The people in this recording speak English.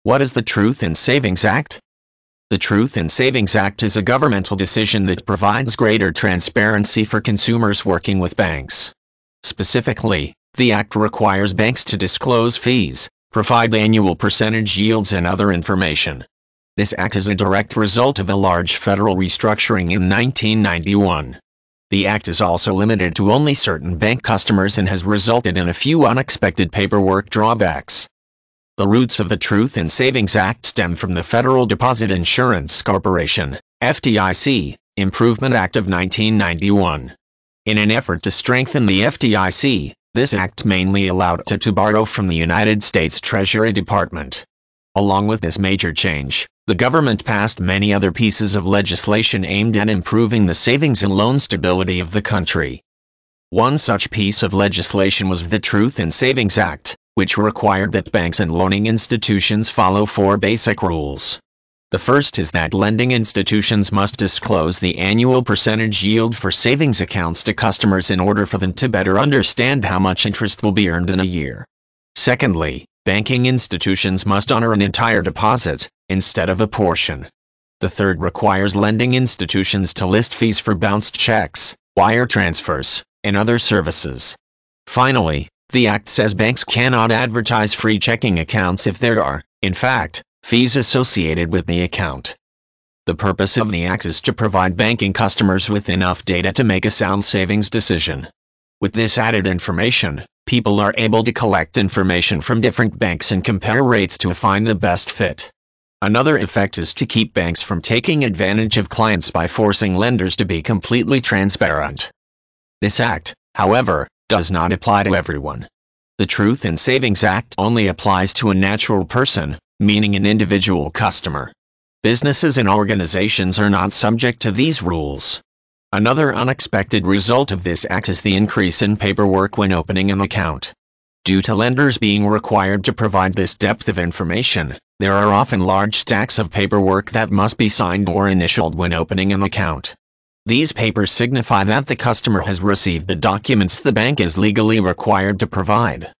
What is the Truth in Savings Act? The Truth in Savings Act is a governmental decision that provides greater transparency for consumers working with banks. Specifically, the Act requires banks to disclose fees, provide annual percentage yields and other information. This Act is a direct result of a large federal restructuring in 1991. The Act is also limited to only certain bank customers and has resulted in a few unexpected paperwork drawbacks. The roots of the Truth in Savings Act stem from the Federal Deposit Insurance Corporation, FDIC, Improvement Act of 1991. In an effort to strengthen the FDIC, this act mainly allowed it to borrow from the United States Treasury Department. Along with this major change, the government passed many other pieces of legislation aimed at improving the savings and loan stability of the country. One such piece of legislation was the Truth in Savings Act, which required that banks and loaning institutions follow 4 basic rules. The first is that lending institutions must disclose the annual percentage yield for savings accounts to customers in order for them to better understand how much interest will be earned in a year. Secondly, banking institutions must honor an entire deposit, instead of a portion. The third requires lending institutions to list fees for bounced checks, wire transfers, and other services. Finally, the Act says banks cannot advertise free checking accounts if there are, in fact, fees associated with the account. The purpose of the Act is to provide banking customers with enough data to make a sound savings decision. With this added information, people are able to collect information from different banks and compare rates to find the best fit. Another effect is to keep banks from taking advantage of clients by forcing lenders to be completely transparent. This Act, however, does not apply to everyone. The Truth in Savings Act only applies to a natural person, meaning an individual customer. Businesses and organizations are not subject to these rules. Another unexpected result of this act is the increase in paperwork when opening an account. Due to lenders being required to provide this depth of information, there are often large stacks of paperwork that must be signed or initialed when opening an account. These papers signify that the customer has received the documents the bank is legally required to provide.